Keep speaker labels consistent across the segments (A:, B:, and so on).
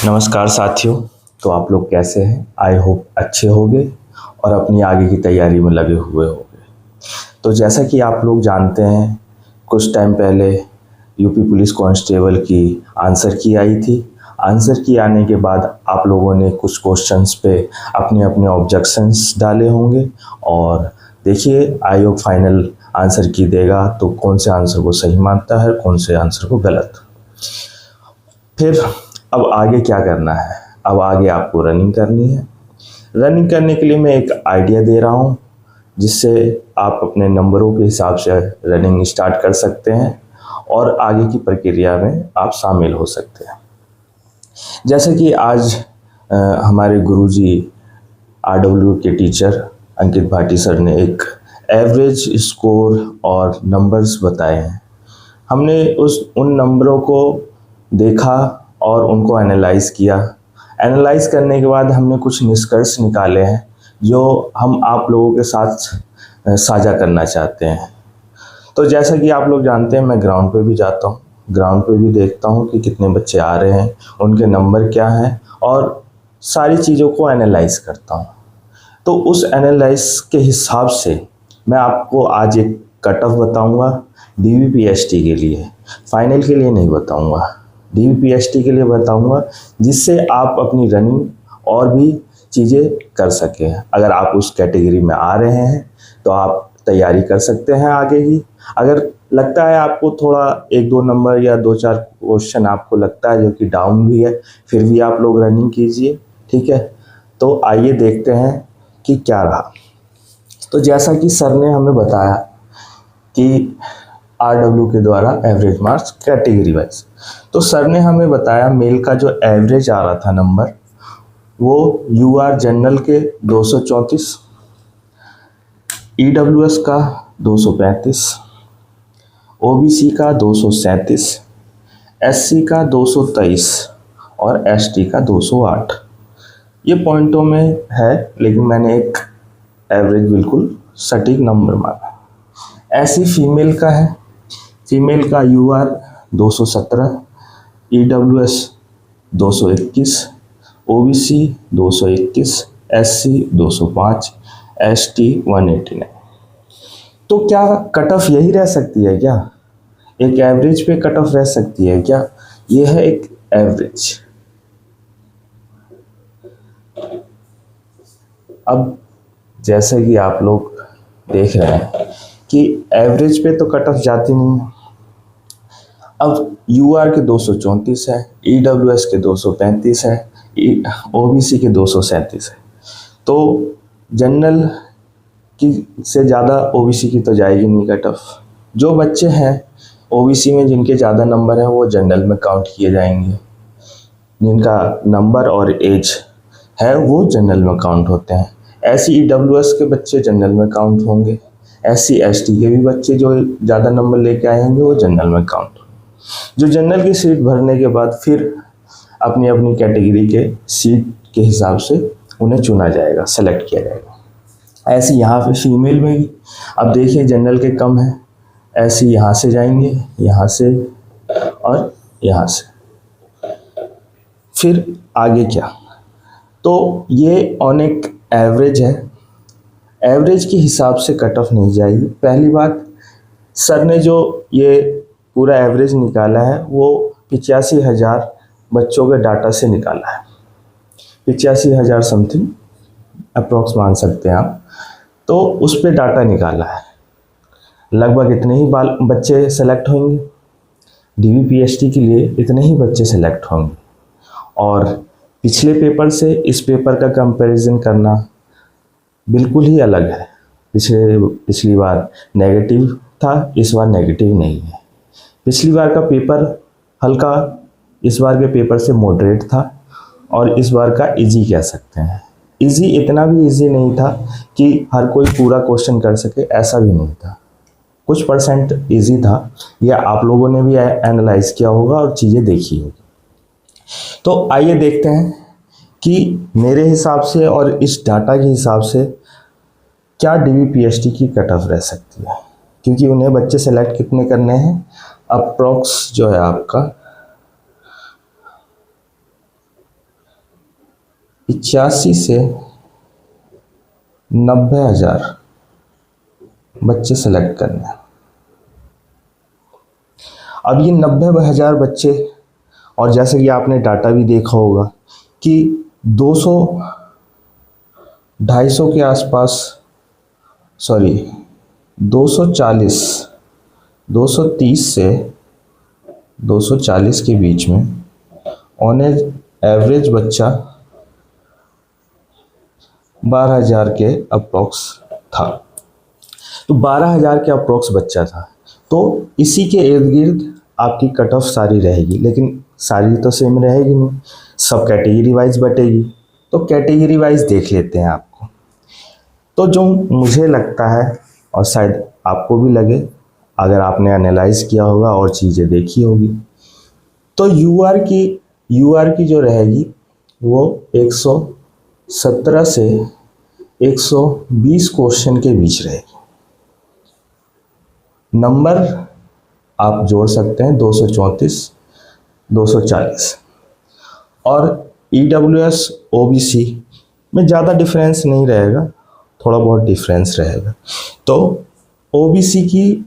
A: नमस्कार साथियों। तो आप लोग कैसे हैं? आई होप अच्छे होंगे और अपनी आगे की तैयारी में लगे हुए होंगे। तो जैसा कि आप लोग जानते हैं, कुछ टाइम पहले यूपी पुलिस कांस्टेबल की आंसर की आई थी। आंसर की आने के बाद आप लोगों ने कुछ क्वेश्चंस पे अपने अपने ऑब्जेक्शंस डाले होंगे और देखिए आयोग फाइनल आंसर की देगा तो कौन से आंसर को सही मानता है, कौन से आंसर को गलत। फिर अब आगे क्या करना है? अब आगे आपको रनिंग करनी है। रनिंग करने के लिए मैं एक आइडिया दे रहा हूँ जिससे आप अपने नंबरों के हिसाब से रनिंग स्टार्ट कर सकते हैं और आगे की प्रक्रिया में आप शामिल हो सकते हैं। जैसे कि आज हमारे गुरुजी आरडब्ल्यू के टीचर अंकित भाटी सर ने एक एवरेज स्कोर और नंबर्स बताए हैं। हमने उन नंबरों को देखा और उनको एनालाइज किया। एनालाइज करने के बाद हमने कुछ निष्कर्ष निकाले हैं जो हम आप लोगों के साथ साझा करना चाहते हैं। तो जैसा कि आप लोग जानते हैं, मैं ग्राउंड पे भी जाता हूँ, ग्राउंड पे भी देखता हूँ कि कितने बच्चे आ रहे हैं, उनके नंबर क्या हैं और सारी चीज़ों को एनालाइज करता हूँ। तो उस एनालाइज के हिसाब से मैं आपको आज एक कट ऑफ बताऊँगा डीवीपीएसटी के लिए। फाइनल के लिए नहीं बताऊँगा, डीवीपीएसटी के लिए बताऊँगा, जिससे आप अपनी रनिंग और भी चीज़ें कर सकें। अगर आप उस कैटेगरी में आ रहे हैं तो आप तैयारी कर सकते हैं आगे की। अगर लगता है आपको थोड़ा एक दो नंबर या दो चार क्वेश्चन आपको लगता है जो कि डाउन भी है, फिर भी आप लोग रनिंग कीजिए, ठीक है। तो आइए देखते हैं कि क्या रहा। तो जैसा कि सर ने हमें बताया कि आरडब्ल्यू के द्वारा एवरेज मार्क्स कैटेगरी वाइज, तो सर ने हमें बताया मेल का जो एवरेज आ रहा था नंबर वो यूआर जनरल के 234, ईडब्ल्यूएस का 235, ओबीसी का 237, एससी का 223 और एसटी का 208। ये पॉइंटों में है, लेकिन मैंने एक एवरेज बिल्कुल सटीक नंबर माना। एससी फीमेल का है, फीमेल का UR 217, EWS 221, OBC 221, SC 205, ST 189। तो क्या कट ऑफ यही रह सकती है क्या? एक एवरेज पे कट ऑफ रह सकती है क्या? ये है एक एवरेज। अब जैसे कि आप लोग देख रहे हैं कि एवरेज पे तो कट ऑफ जाती नहीं है। अब यूआर के 234 है, ईडब्ल्यूएस के 235 है, ओबीसी के 237 है। तो जनरल की से ज़्यादा ओबीसी की तो जाएगी नहीं कट ऑफ। जो बच्चे हैं ओबीसी में जिनके ज़्यादा नंबर हैं वो जनरल में काउंट किए जाएंगे, जिनका नंबर और एज है वो जनरल में काउंट होते हैं। ऐसे ईडब्ल्यूएस के बच्चे जनरल में काउंट होंगे, एससी एसटी के भी बच्चे जो ज़्यादा नंबर लेके आएंगे वो जनरल में काउंट होंगे। जो जनरल की सीट भरने के बाद फिर अपनी अपनी कैटेगरी के सीट के हिसाब से उन्हें चुना जाएगा, सेलेक्ट किया जाएगा। ऐसे यहाँ पे फीमेल में भी अब देखिए जनरल के कम है, ऐसे यहाँ से जाएंगे, यहाँ से और यहाँ से, फिर आगे क्या। तो ये ऑन एक एवरेज है, एवरेज के हिसाब से कट ऑफ नहीं जाएगी। पहली बात, सर ने जो ये पूरा एवरेज निकाला है वो 85,000 बच्चों के डाटा से निकाला है। 85,000 समथिंग अप्रोक्स मान सकते हैं आप। तो उस पर डाटा निकाला है, लगभग इतने ही बच्चे सेलेक्ट होंगे डीवीपीएसटी के लिए, इतने ही बच्चे सेलेक्ट होंगे। और पिछले पेपर से इस पेपर का कंपैरिजन करना बिल्कुल ही अलग है। पिछली बार नेगेटिव था, इस बार नेगेटिव नहीं है। पिछली बार का पेपर हल्का, इस बार के पेपर से मॉडरेट था और इस बार का इजी कह सकते हैं। इजी इतना भी इजी नहीं था कि हर कोई पूरा क्वेश्चन कर सके, ऐसा भी नहीं था, कुछ परसेंट इजी था। यह आप लोगों ने भी एनालाइज किया होगा और चीज़ें देखी होगी। तो आइए देखते हैं कि मेरे हिसाब से और इस डाटा के हिसाब से क्या डीवीपीएसटी की कट ऑफ रह सकती है, क्योंकि उन्हें बच्चे सेलेक्ट कितने करने हैं। अप्रॉक्स जो है आपका 85 से 90,000 बच्चे सेलेक्ट करने हैं। अब ये 90,000 बच्चे, और जैसे कि आपने डाटा भी देखा होगा कि 200 250 के आसपास, सॉरी 240 230 से 240 के बीच में ऑन एवरेज बच्चा 12,000 के अप्रॉक्स था। तो 12,000 के अप्रॉक्स बच्चा था, तो इसी के इर्द गिर्द आपकी कट ऑफ सारी रहेगी, लेकिन सारी तो सेम रहेगी नहीं, सब कैटेगरी वाइज बटेगी। तो कैटेगरी वाइज देख लेते हैं आपको। तो जो मुझे लगता है, और शायद आपको भी लगे अगर आपने एनालाइज किया होगा और चीज़ें देखी होगी, तो यूआर की जो रहेगी वो 117 से 120 क्वेश्चन के बीच रहेगी। नंबर आप जोड़ सकते हैं 234 240। और EWS OBC में ज़्यादा डिफरेंस नहीं रहेगा, थोड़ा बहुत डिफरेंस रहेगा। तो OBC की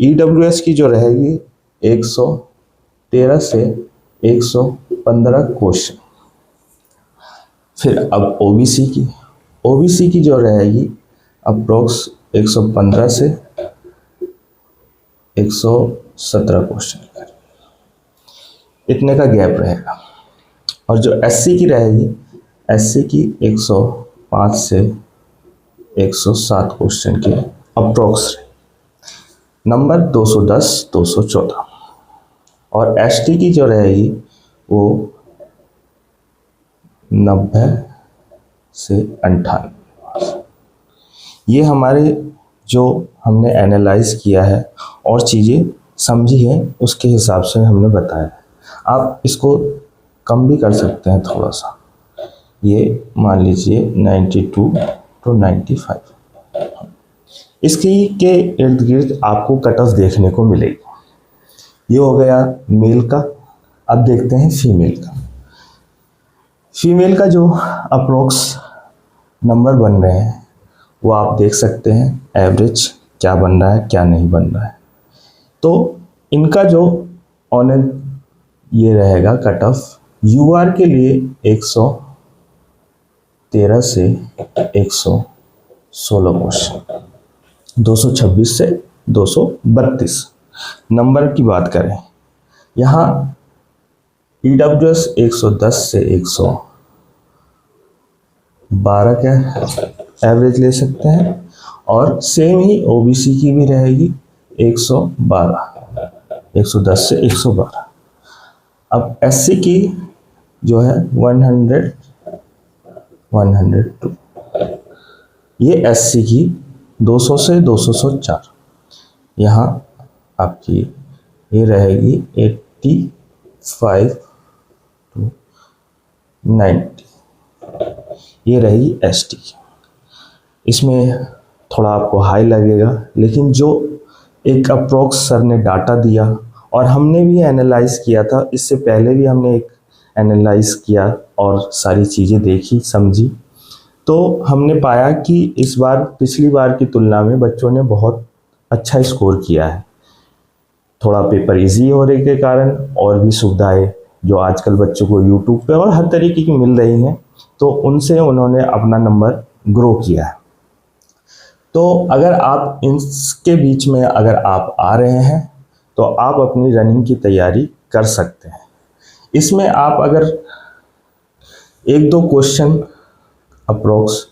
A: EWS की जो रहेगी 113 से 115 क्वेश्चन। फिर अब OBC की जो रहेगी अप्रोक्स 115 से 117 क्वेश्चन, इतने का गैप रहेगा। और जो SC की रहेगी, SC की 105 से 107 क्वेश्चन के अप्रोक्स नंबर 210 214। और ST की जो रहेगी वो 90 से 98। ये हमारे जो हमने एनालाइज किया है और चीज़ें समझी है उसके हिसाब से हमने बताया। आप इसको कम भी कर सकते हैं थोड़ा सा, ये मान लीजिए 92 to 95। इसकी के इर्द गिर्द आपको कट ऑफ देखने को मिलेगी। ये हो गया मेल का। अब देखते हैं फीमेल का। फीमेल का जो अप्रोक्स नंबर बन रहे हैं वो आप देख सकते हैं, एवरेज क्या बन रहा है क्या नहीं बन रहा है। तो इनका जो ऑन ये रहेगा कट ऑफ यूआर के लिए 113 से 116 क्वेश्चन, 226 से 232। नंबर की बात करें, यहाँ EWS 110 से 112 का एवरेज ले सकते हैं। और सेम ही OBC की भी रहेगी 110 से 112। अब SC की जो है 102, ये SC की 200 से 204। यहाँ आपकी ये रहेगी 85 to 90, ये रही ST की। इसमें थोड़ा आपको हाई लगेगा, लेकिन जो एक अप्रोक्स सर ने डाटा दिया और हमने भी एनालाइज किया था, इससे पहले भी हमने एक एनालाइज किया और सारी चीज़ें देखी समझी, तो हमने पाया कि इस बार पिछली बार की तुलना में बच्चों ने बहुत अच्छा स्कोर किया है। थोड़ा पेपर इजी होने के कारण और भी सुविधाएं जो आजकल बच्चों को यूट्यूब पे और हर तरीके की मिल रही हैं, तो उनसे उन्होंने अपना नंबर ग्रो किया है। तो अगर आप इनके बीच में अगर आप आ रहे हैं तो आप अपनी रनिंग की तैयारी कर सकते हैं। इसमें आप अगर 1-2 क्वेश्चन अप्रोक्स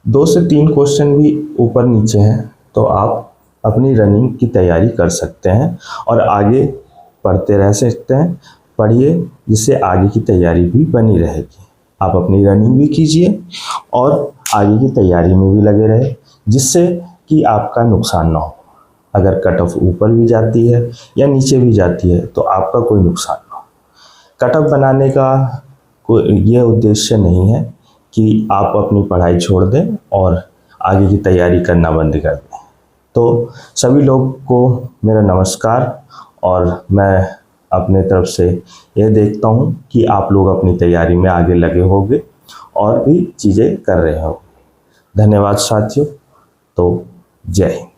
A: 2 से 3 क्वेश्चन भी ऊपर नीचे हैं तो आप अपनी रनिंग की तैयारी कर सकते हैं और आगे पढ़ते रह सकते हैं। पढ़िए, जिससे आगे की तैयारी भी बनी रहेगी। आप अपनी रनिंग भी कीजिए और आगे की तैयारी में भी लगे रहे, जिससे कि आपका नुकसान ना हो। अगर कट ऑफ ऊपर भी जाती है या नीचे भी जाती है तो आपका कोई नुकसान ना हो। कट ऑफ बनाने का कोई ये उद्देश्य नहीं है कि आप अपनी पढ़ाई छोड़ दें और आगे की तैयारी करना बंद कर दें। तो सभी लोग को मेरा नमस्कार, और मैं अपने तरफ से यह देखता हूँ कि आप लोग अपनी तैयारी में आगे लगे होंगे। और भी चीज़ें कर रहे हो। धन्यवाद साथियों। तो जय हिंद।